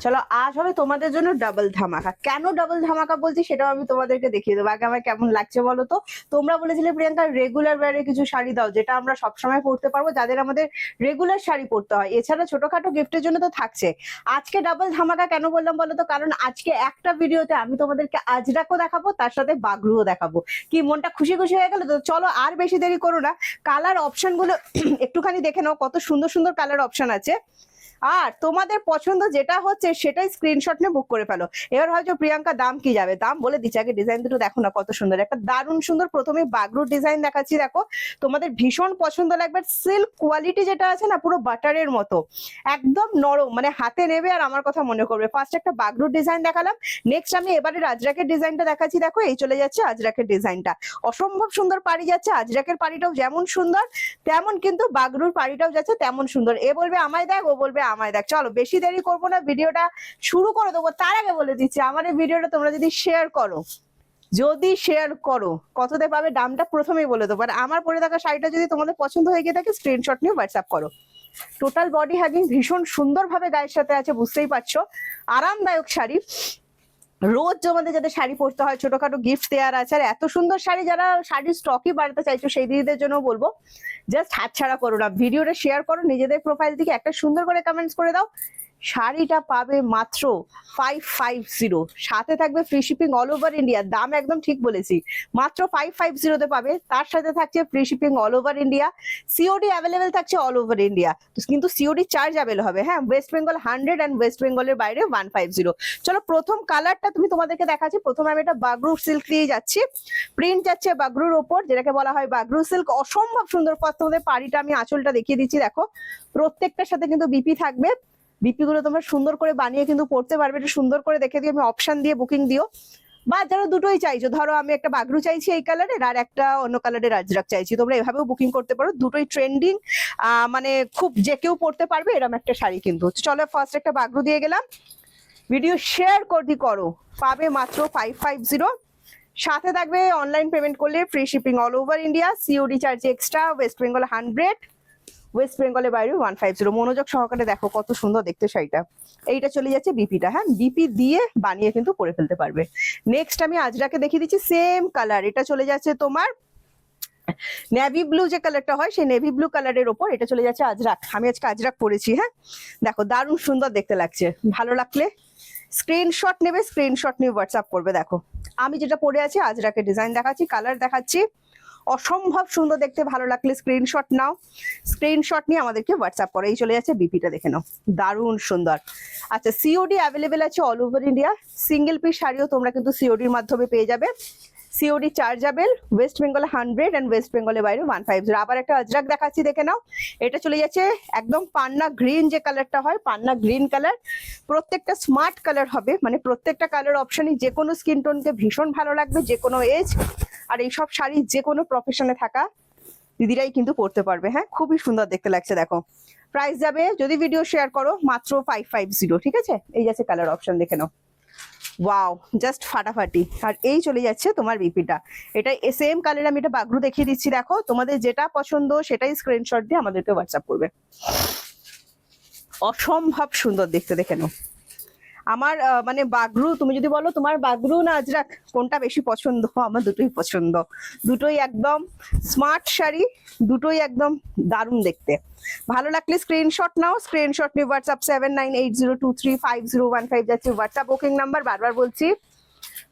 চলো আজ হবে তোমাদের জন্য ডাবল ধামাকা। কেন ডাবল ধামাকা বলছি সেটাও আমি তোমাদেরকে দেখিয়ে দেবো। আগে আমার কেমন লাগছে বলো তো। তোমরা বলেছিলে প্রিয়াঙ্কা রেগুলার ওয়্যারে কিছু শাড়ি দাও যেটা আমরা সবসময় পরতে পারবো, যাদের আমাদের রেগুলার শাড়ি পরতে হয়। এছাড়া ছোটখাটো গিফটের জন্য তো থাকছে। আজকে ডাবল ধামাকা কেন বললাম বলো তো, কারণ আজকে একটা ভিডিওতে আমি তোমাদেরকে আজরাকও দেখাবো, তার সাথে বাগরুও দেখাবো। কি মনটা খুশি খুশি হয়ে গেল তো। চলো আর বেশি দেরি করো না, কালার অপশন গুলো একটুখানি দেখে নাও। কত সুন্দর সুন্দর কালার অপশন আছে। আর তোমাদের পছন্দ যেটা হচ্ছে সেটাই স্ক্রিনশট নিয়ে বুক করে ফেলো। এবার হয়তো প্রিয়াঙ্কা দাম কি যাবে, দাম বলে দিচ্ছি, আগে ডিজাইন দুটো দেখো না কত সুন্দর। একটা দারুণ সুন্দর প্রথমে বাগরুর ডিজাইন দেখাচ্ছি, দেখো তোমাদের ভীষণ পছন্দ লাগবে। সিল্ক কোয়ালিটি যেটা আছে না, পুরো বাটারের মতো, একদম নরম, মানে হাতে নেবে আর আমার কথা মনে করবে। ফার্স্ট একটা বাগরুর ডিজাইন দেখালাম, নেক্সট আমি এবারে আজরাকের ডিজাইনটা দেখাচ্ছি। দেখো এই চলে যাচ্ছে আজরাকের ডিজাইনটা, অসম্ভব সুন্দর পাড়ি যাচ্ছে। আজরাকের পাড়িটাও যেমন সুন্দর তেমন কিন্তু বাগরুর পাড়িটাও যাচ্ছে তেমন সুন্দর। এ বলবে আমায় দেখ, ও বলবে আমায় দেখ। চলো বেশি দেরি করবো না, ভিডিওটা শুরু করে দেবো। তার আগে বলে দিচ্ছি, আমার এই ভিডিওটা তোমরা যদি শেয়ার করো কততে পাবে দামটা প্রথমেই বলে দেবো। আর আমার পরে থাকা শাড়িটা যদি তোমাদের পছন্দ হয়ে গিয়ে থাকে স্ক্রিনশট নিয়ে হোয়াটসঅ্যাপ করো। টোটাল বডি হ্যাগিং ভীষণ সুন্দর ভাবে গায়ের সাথে আছে, বুঝতেই পারছো। আরামদায়ক শাড়ি, রোজ তোমাদের যাদের শাড়ি পরতে হয়, ছোটখাটো গিফট দেওয়ার আছে। আর এত সুন্দর শাড়ি, যারা শাড়ির স্টকই বাড়াতে চাইছো সেই দিদিদের জন্য বলবো জাস্ট হাতছাড়া করো না, ভিডিওটা শেয়ার করো, নিজেদের প্রোফাইল থেকে একটা সুন্দর করে কমেন্টস করে দাও। শাড়িটা পাবে মাত্র 550, সাথে থাকবে free shipping all over India. দাম একদম ঠিক বলেছি, মাত্র 550 পাবে। তার সাথে থাকছে free shipping all over India, COD available থাকছে অল ওভার ইন্ডিয়া, কিন্তু সিওডি চার্জেবল হবে। হ্যাঁ, ওয়েস্ট বেঙ্গল 100 অ্যান্ড ওয়েস্ট বেঙ্গলের বাইরে 150। চলো প্রথম কালারটা তুমি তোমাদেরকে দেখাচ্ছি। প্রথমে আমি এটা বাগরু সিল্ক দিয়ে যাচ্ছি, প্রিন্ট যাচ্ছে বাগরুর ওপর, যেটাকে বলা হয় বাগরু সিল্ক। অসম্ভব সুন্দর। ফার্স্ট তোমাদের পাড়িটা আমি আঁচলটা দেখিয়ে দিচ্ছি, দেখো প্রত্যেকটার সাথে কিন্তু বিপি থাকবে। বিপি গুলো তোমরা সুন্দর করে বানিয়ে কিন্তু পড়তে পারবে। এটা সুন্দর করে দেখে দিও, আমি অপশন দিয়ে বুকিং দিও। বা যারা দুটোই চাইছো, ধরো আমি একটা বাগরু চাইছি এই কালারের আর একটা অন্য কালারের আজরাক চাইছি, তোমরা এভাবেও বুকিং করতে পারো। দুটোই ট্রেন্ডিং, মানে খুব যে কেউ পড়তে পারবে এরকম একটা শাড়ি কিন্তু। চলো ফার্স্ট একটা বাগরু দিয়ে গেলাম, ভিডিও শেয়ার করো, পাবে মাত্র 550। সাথে থাকবে অনলাইন পেমেন্ট করলে free shipping all over India, COD charge extra, West Bengal 100, West বেঙ্গলের বাইরে 150। মনোযোগ সহকারে দেখো কত সুন্দর দেখতে শাড়িটা। এইটা চলে যাচ্ছে বিপিটা, হ্যাঁ বিপি দিয়ে বানিয়ে কিন্তু পরে ফেলতে পারবে। নেক্সট আমি আজরাকে দেখিয়ে দিচ্ছি, সেম কালার। এটা চলে যাচ্ছে তোমার নেভি ব্লু, যে কালারটা হয় সেই নেভি ব্লু কালারের ওপর এটা চলে যাচ্ছে আজরাক। আমি আজকে আজরাক পরেছি। হ্যাঁ দেখো দারুণ সুন্দর দেখতে লাগছে। ভালো লাগলে স্ক্রিনশট নেবে, স্ক্রিনশট নিয়ে হোয়াটসঅ্যাপ করবে। দেখো আমি যেটা পরে আছি আজরাকের ডিজাইন দেখাচ্ছি, কালার দেখাচ্ছি, অসম্ভব সুন্দর দেখতে। ভালো লাগলে স্ক্রিনশট নাও, স্ক্রিনশট নিয়ে আমাদেরকে হোয়াটসঅ্যাপ করো। এই চলে যাচ্ছে বিপিটা, দেখে নাও দারুণ সুন্দর। আচ্ছা সিওডি অ্যাভেলেবেল আছে all over India. Single piece শাড়িও তোমরা কিন্তু সিওডির মাধ্যমে পেয়ে যাবে, COD chargeable, West Bengal 100 and West বেঙ্গলের বাইরে 150। আবার একটা আজরাক দেখাচ্ছি, দেখে নাও। এটা চলে যাচ্ছে একদম পান্না গ্রিন, যে কালারটা হয় পান্না গ্রিন কালার। প্রত্যেকটা স্মার্ট কালার হবে, মানে প্রত্যেকটা কালার অপশনই যে কোনো স্কিন টোনকে ভীষণ ভালো লাগবে, যে কোনো এজ। আর এইসব শাড়ি যে কোনো প্রফেশনে থাকা দিদিরাই কিন্তু পরতে পারবে। হ্যাঁ খুবই সুন্দর দেখতে লাগছে। দেখো প্রাইস যাবে যদি ভিডিও শেয়ার করো মাত্র 550, ঠিক আছে। এই যাচ্ছে কালার অপশন, দেখে নাও, ওয়াও জাস্ট ফাটাফাটি। আর এই চলে যাচ্ছে তোমার বিপিটা, এটা সেম কালার। আমি এটা বাগরু দেখিয়ে দিচ্ছি, দেখো তোমাদের যেটা পছন্দ সেটাই স্ক্রিনশট দিয়ে আমাদেরকে হোয়াটসঅ্যাপ করবে। অসম্ভব সুন্দর দেখতে, দেখে নাও। আমার মানে বাগরু, তুমি যদি বলো তোমার বাগরু না আজরাক কোনটা বেশি পছন্দ, আমার দুটোই পছন্দ। দুটোই একদম স্মার্ট শাড়ি, দুটোই একদম দারুণ দেখতে। ভালো লাগলে স্ক্রিনশট নাও, স্ক্রিনশট নিয়ে হোয়াটসঅ্যাপ 7980235015 যাচ্ছে হোয়াটসঅ্যাপ বুকিং নাম্বার। বারবার বলছি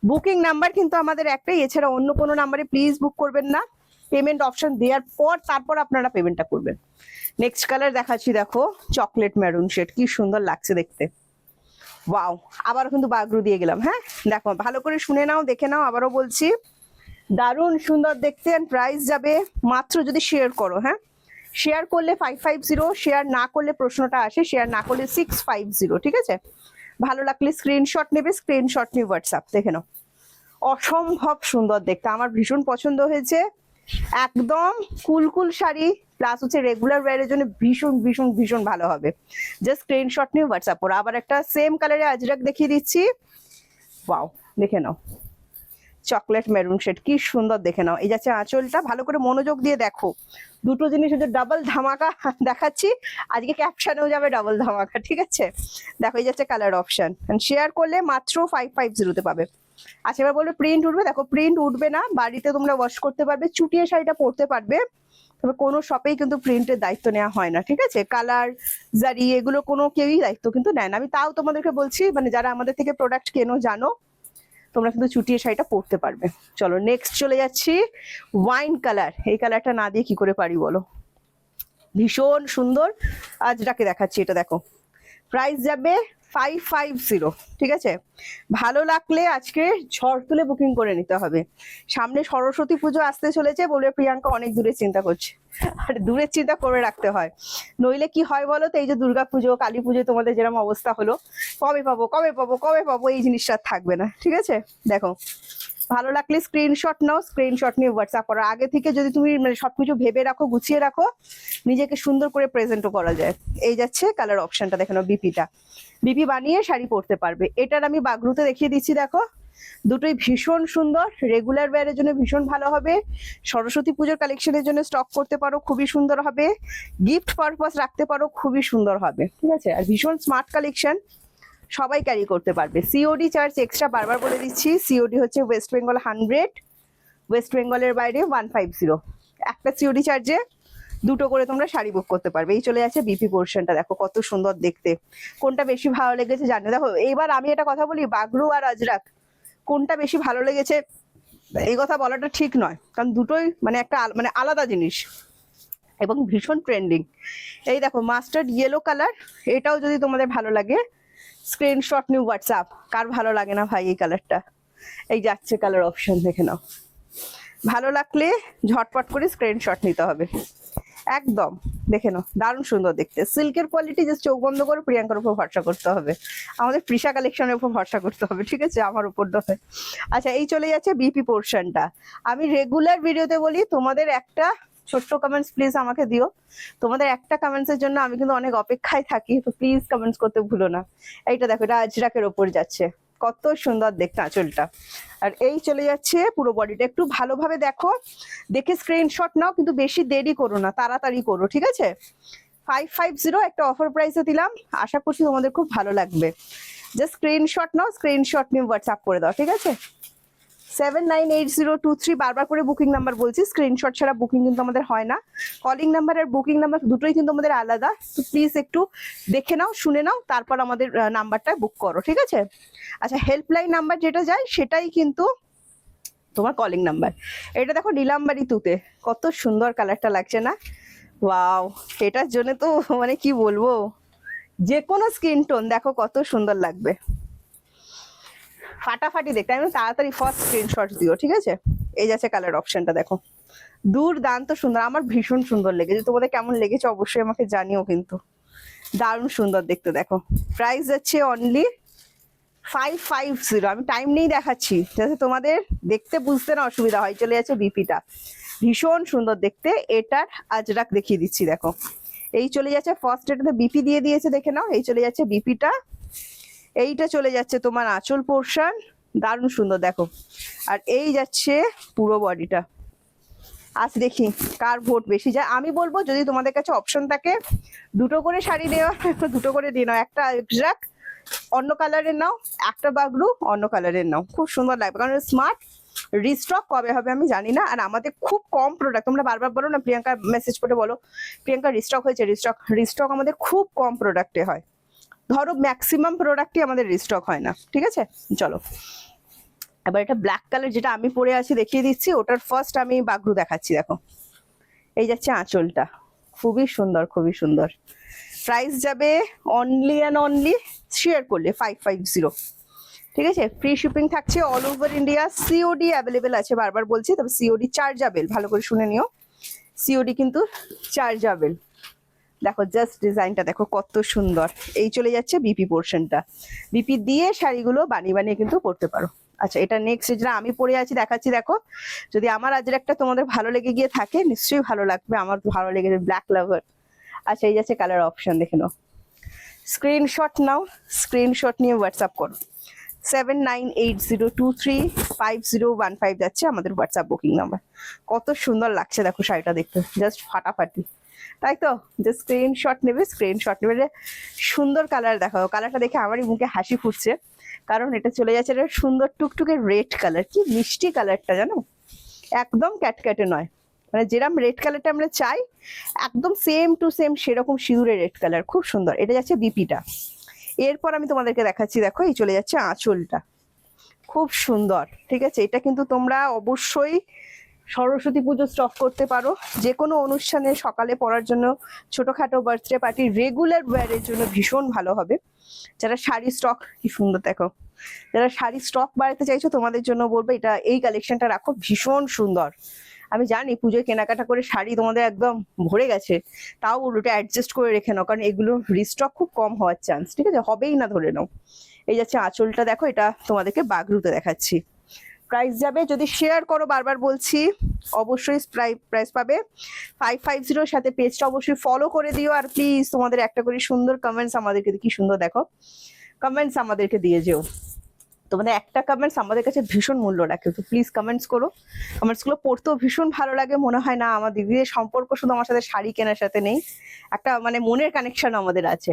বুকিং নাম্বার কিন্তু আমাদের একটাই, এছাড়া অন্য কোনো নাম্বারে প্লিজ বুক করবেন না। পেমেন্ট অপশন দেওয়ার পর তারপর আপনারা পেমেন্টটা করবেন। নেক্সট কালার দেখাচ্ছি, দেখো চকলেট মেরুন শেড, কি সুন্দর লাগছে দেখতে। ওয়াও, আবারও কিন্তু বাগরু দিয়ে গেলাম। হ্যাঁ দেখো ভালো করে শুনে নাও, দেখে নাও, আবারও বলছি দারুণ সুন্দর দেখতে। এন্ড প্রাইস যাবে মাত্র, যদি শেয়ার করো, হ্যাঁ শেয়ার করলে 550, শেয়ার না করলে প্রশ্নটা আসে, শেয়ার না করলে 650, ঠিক আছে। ভালো লাগলে স্ক্রিনশট নেবে, স্ক্রিনশট নিয়ে হোয়াটসঅ্যাপ, দেখে নাও। অসম্ভব সুন্দর দেখতে, আমার ভীষণ পছন্দ হয়েছে। একদম কুলকুল শাড়ি, প্লাস হচ্ছে রেগুলার ওয়্যারের জন্য ভীষণ ভীষণ ভীষণ ভালো হবে। জাস্ট স্ক্রিনশট নিয়ে হোয়াটসঅ্যাপ করো। আবার একটা সেম কালারে আজরাক দেখিয়ে দিচ্ছি, ওয়াও দেখে নাও। চকলেট মেরুন শেড, কি সুন্দর দেখে নাও। এই যাচ্ছে আঁচলটা, ভালো করে মনোযোগ দিয়ে দেখো। দুটো জিনিস হচ্ছে ডাবল ধামাকা দেখাচ্ছি আজকে, ক্যাপশনেও যাবে ডাবল ধামাকা, ঠিক আছে। দেখো এই যাচ্ছে কালার অপশন, শেয়ার করলে মাত্র 550 পাবে। আচ্ছা এবার বলবে প্রিন্ট উঠবে, দেখো প্রিন্ট উঠবে না, বাড়িতে তোমরা ওয়াশ করতে পারবে, চুটিয়ে শাড়িটা পরতে পারবে, তবে কোনো শপেই কিন্তু প্রিন্টের দায়িত্ব নেওয়া হয় না, ঠিক আছে। কালার জারি এগুলো কোনো কেউই দায়িত্ব কিন্তু নেয় না। আমি তাও তোমাদেরকে বলছি, মানে যারা আমাদের থেকে প্রোডাক্ট কেনো জানো, তোমরা কিন্তু চুটিয়ে শাড়িটা পরতে পারবে। চলো নেক্সট চলে যাচ্ছি, ওয়াইন কালার। এই কালারটা না দিয়ে কি করে পারি বলো, ভীষণ সুন্দর। আজরাকে দেখাচ্ছি, এটা দেখো, প্রাইস যাবে 550, ঠিক আছে। ভালো লাগলে আজকে ঝড় তুলে বুকিং করে নিতে হবে। সামনে সরস্বতী পুজো আসতে চলেছে, বলবে প্রিয়াঙ্কা অনেক দূরে চিন্তা করছে, আর দূরের চিন্তা করে রাখতে হয়, নইলে কি হয় বলো তো, এই যে দুর্গা পুজো কালী পুজো তোমাদের যেরকম অবস্থা হলো, কবে পাবো কবে পাবো কবে পাবো, এই জিনিসটা থাকবে না, ঠিক আছে। দেখো ভালো লাগলে স্ক্রিনশট নাও, স্ক্রিনশট নিয়ে হোয়াটসঅ্যাপ করো। আগে থেকে যদি তুমি মানে সবকিছু ভেবে রাখো, গুছিয়ে রাখো, নিজেকে সুন্দর করে প্রেজেন্টও করা যায়। এই যাচ্ছে কালার অপশনটা, দেখে নাও, বিপিটা, বিপি বানিয়ে শাড়ি পরতে পারবে। এটার আমি বাগরুতে দেখিয়ে দিচ্ছি, দেখো দুটোই ভীষণ সুন্দর, রেগুলার ওয়্যারের জন্য ভীষণ ভালো হবে, সরস্বতী পুজোর কালেকশনের জন্য স্টক করতে পারো, খুবই সুন্দর হবে, গিফট পারপাস রাখতে পারো, খুবই সুন্দর হবে, ঠিক আছে। আর ভীষণ স্মার্ট কালেকশন, সবাই ক্যারি করতে পারবে। সিওডি চার্জ এক্সট্রা, বারবার বলে দিচ্ছি, সিওডি হচ্ছে ওয়েস্ট বেঙ্গল 100, ওয়েস্ট বেঙ্গলের বাইরে 150। একটা সিওডি চার্জে দুটো করে তোমরা শাড়ি বুক করতে পারবে। এই চলে যাচ্ছে বিপি পোর্শনটা, দেখো কত সুন্দর দেখতে, কোনটা বেশি ভালো লেগেছে জানিও। দেখো এইবার আমি এটা কথা বলি, বাগরু আর আজরাক কোনটা বেশি ভালো লেগেছে এই কথা বলাটা ঠিক নয়, কারণ দুটোই মানে একটা মানে আলাদা জিনিস এবং ভীষণ ট্রেন্ডিং। এই দেখো মাস্টার্ড ইয়েলো কালার, এটাও যদি তোমাদের ভালো লাগে স্ক্রিনশট নিউ হোয়াটসঅ্যাপ। কার ভালো লাগে না ভাই এই কালারটা, এই যাচ্ছে কালার অপশন, দেখে নাও। ভালো লাগলে ঝটপট করে স্ক্রিনশট নিতে হবে, একদম দেখে নাও, দারুণ সুন্দর দেখতে, সিল্কের কোয়ালিটি, জাস্ট চোখ বন্ধ করে প্রিয়াঙ্কার উপর ভরসা করতে হবে, আমাদের প্রিশা কালেকশনের উপর ভরসা করতে হবে, ঠিক আছে, আমার উপর নয়। আচ্ছা এই চলে যাচ্ছে বিপি পোর্শনটা। আমি রেগুলার ভিডিওতে বলি তোমাদের একটা ছোট্ট কমেন্টস প্লিজ আমাকে দিও, তোমাদের একটা কমেন্টস এর জন্য আমি কিন্তু অনেক অপেক্ষায় থাকি, তো প্লিজ কমেন্টস করতে ভুলো না। এইটা দেখো, এটা আজরাকের ওপর যাচ্ছে, কত সুন্দর দেখতে আঁচলটা। আর এই চলে যাচ্ছে পুরো বডিটা, একটু ভালোভাবে দেখো, দেখে স্ক্রিনশট নাও, কিন্তু বেশি দেরি করো না, তাড়াতাড়ি করো, ঠিক আছে। 550 একটা অফার প্রাইসে দিলাম, আশা করছি তোমাদের খুব ভালো লাগবে। জাস্ট স্ক্রিনশট নাও, স্ক্রিনশট নিয়ে হোয়াটসঅ্যাপ করে দাও, ঠিক আছে। 798023, বারবার করে বুকিং নাম্বার বলছি, স্ক্রিনশট ছাড়া বুকিং কিন্তু আমাদের হয় না। কলিং নাম্বার আর বুকিং নাম্বার দুটোই কিন্তু আমাদের আলাদা, তো প্লিজ একটু দেখে নাও, শুনে নাও, তারপর আমাদের নাম্বারটা বুক করো, ঠিক আছে। আচ্ছা হেল্পলাইন নাম্বার যেটা যায় সেটাই কিন্তু তোমার কলিং নাম্বার। এটা দেখো নীলাম্বারি তুতে, কত সুন্দর কালারটা লাগছে না, ওয়াও। এটার জন্য তো মানে কি বলবো, যে কোনো স্কিন টোন দেখো কত সুন্দর লাগবে, ফাটাফাটি দেখতে। আমি তাড়াতাড়ি ফার্স্ট স্ক্রিনশট দিও, ঠিক আছে। এই যাচ্ছে কালার অপশনটা, দেখো দুর্দান্ত সুন্দর, আমার ভীষণ সুন্দর লেগেছে, তোমাদের কেমন লেগেছে অবশ্যই আমাকে জানিও, কিন্তু দারুণ সুন্দর দেখতে। দেখো প্রাইস যাচ্ছে অনলি 550, আমি টাইম নেই দেখাচ্ছি যাতে তোমাদের দেখতে বুঝতে না অসুবিধা হয়। চলে যাচ্ছে বিপিটা, ভীষণ সুন্দর দেখতে, এটার আজরাক দেখিয়ে দিচ্ছি, দেখো এই চলে যাচ্ছে ফার্স্ট, এটাতে বিপি দিয়ে দিয়েছে, দেখে নাও। এই চলে যাচ্ছে বিপিটা, এইটা চলে যাচ্ছে তোমার আঁচল পোর্শন, দারুণ সুন্দর দেখো। আর এই যাচ্ছে পুরো বডিটা। আজ দেখি কার ভোট বেশি যায়। আমি বলবো যদি তোমাদের কাছে অপশন থাকে দুটো করে শাড়ি নেওয়া, দুটো করে দিয়ে নাও, একটা এক্সাক্ট অন্য কালারের নাও, একটা বাগরু অন্য কালারের নাও, খুব সুন্দর লাগবে, কারণ স্মার্ট। রিস্টক কবে হবে আমি জানি না, আর আমাদের খুব কম প্রোডাক্ট, তোমরা বারবার বলো না প্রিয়াঙ্কা, মেসেজ করে বলো প্রিয়াঙ্কা রিস্টক হয়েছে, রিস্টক আমাদের খুব কম প্রোডাক্টে হয়, ধরো ম্যাক্সিমাম প্রোডাক্টই আমাদের রিস্টক হয় না, ঠিক আছে। চলো এবার এটা ব্ল্যাক কালার যেটা আমি পরে আছি দেখিয়ে দিচ্ছি, ওটার ফার্স্ট আমি বাগরু দেখাচ্ছি, দেখো এই যাচ্ছে আঁচলটা, খুবই সুন্দর খুবই সুন্দর। প্রাইস যাবে অনলি অ্যান্ড অনলি শেয়ার করলে 550, ঠিক আছে। ফ্রি শিপিং থাকছে all over India, COD available আছে, বারবার বলছি, তবে সিওডি চার্জেবল, ভালো করে শুনে নিও, সিওডি কিন্তু চার্জেবল। দেখো জাস্ট ডিজাইনটা দেখো কত সুন্দর। এই চলে যাচ্ছে বিপি পোর্শনটা, বিপি দিয়ে শাড়িগুলো বানিয়ে বানিয়ে কিন্তু পরতে পারো। আচ্ছা এটা নেক্সট যেটা আমি পরে আছি দেখাচ্ছি, দেখো যদি আমার আজের একটা তোমাদের ভালো লেগে গিয়ে থাকে নিশ্চয়ই ভালো লাগবে, আমার ভালো লেগেছে, ব্ল্যাক লাভার। আচ্ছা এই যাচ্ছে কালার অপশন, দেখে নাও, স্ক্রিনশট নাও, স্ক্রিনশট নিয়ে হোয়াটসঅ্যাপ করো, 7980235015 যাচ্ছে আমাদের হোয়াটসঅ্যাপ বুকিং নাম্বার। কত সুন্দর লাগছে দেখো শাড়িটা দেখতে, জাস্ট ফাটাফাটি, তাই তো? যে স্ক্রিনশট নেবে, সুন্দর কালার দেখাও, কালারটা দেখে আমারই মুখে হাসি ফুটছে, কারণ এটা চলে যাচ্ছে এটা সুন্দর টুকটুকে রেড কালার, কি মিষ্টি কালারটা জানো, একদম ক্যাটক্যাটে নয়, মানে যেরকম রেড কালারটা আমরা চাই একদম সেম টু সেম সেরকম সিঁদুরের রেড কালার, খুব সুন্দর। এটা যাচ্ছে বিপিটা। এরপর আমি তোমাদেরকে দেখাচ্ছি, দেখো এই চলে যাচ্ছে আঁচলটা, খুব সুন্দর, ঠিক আছে? এটা কিন্তু তোমরা অবশ্যই সরস্বতী পুজো স্টক করতে পারো, যে কোনো অনুষ্ঠানে সকালে পরার জন্য, ছোটখাটো বার্থডে পার্টি, রেগুলার ওয়্যারের জন্য ভীষণ ভালো হবে। যারা শাড়ি স্টক, কি সুন্দর দেখো, যারা শাড়ি স্টক বাড়াতে চাইছো তোমাদের জন্য বলবো এটা, এই কালেকশনটা রাখো, ভীষণ সুন্দর। আমি জানি পুজোয় কেনাকাটা করে শাড়ি তোমাদের একদম ভরে গেছে, তাও ওটা অ্যাডজাস্ট করে রেখে নাও, কারণ এগুলো রিস্টক খুব কম হওয়ার চান্স, ঠিক আছে? হবেই না ধরে নাও। এই যাচ্ছে আঁচলটা, দেখো এটা তোমাদেরকে বাগরুতে দেখাচ্ছি। প্রাইস যাবে, যদি শেয়ার করো, বারবার বলছি, অবশ্যই প্রাইস পাবে 550। সাথে পেজটা অবশ্যই ফলো করে দিও, আর প্লিজ তোমাদের একটা করে সুন্দর কমেন্টস আমাদেরকে, কি সুন্দর দেখো কমেন্টস আমাদেরকে দিয়ে যেও, তোমাদের একটা কমেন্টস আমাদের কাছে ভীষণ মূল্য রাখে, তো প্লিজ কমেন্টস করো। কমেন্টসগুলো পড়তেও ভীষণ ভালো লাগে, মনে হয় না আমার দিদিদের সম্পর্ক শুধু আমার সাথে শাড়ি কেনার সাথে নেই, একটা মানে মনের কানেকশন আমাদের আছে।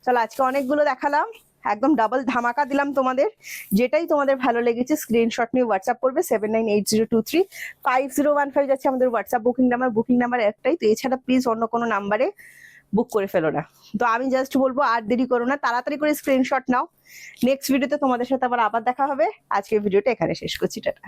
চলো আজকে অনেকগুলো দেখালাম, একদম ডাবল ধামাকা দিলাম তোমাদের, যেটাই তোমাদের ভালো লেগেছে স্ক্রিনশট নিয়ে হোয়াটসঅ্যাপ করবে। 7980235015 যাচ্ছে আমাদের হোয়াটসঅ্যাপ বুকিং নাম্বার একটাই, তো এছাড়া প্লিজ অন্য কোনো নাম্বারে বুক করে ফেলো না। তো আমি জাস্ট বলবো আর দেরি করো না, তাড়াতাড়ি করে স্ক্রিনশট নাও। নেক্সট ভিডিওতে তোমাদের সাথে আবার দেখা হবে। আজকের ভিডিওটা এখানে শেষ করছি, টাটা।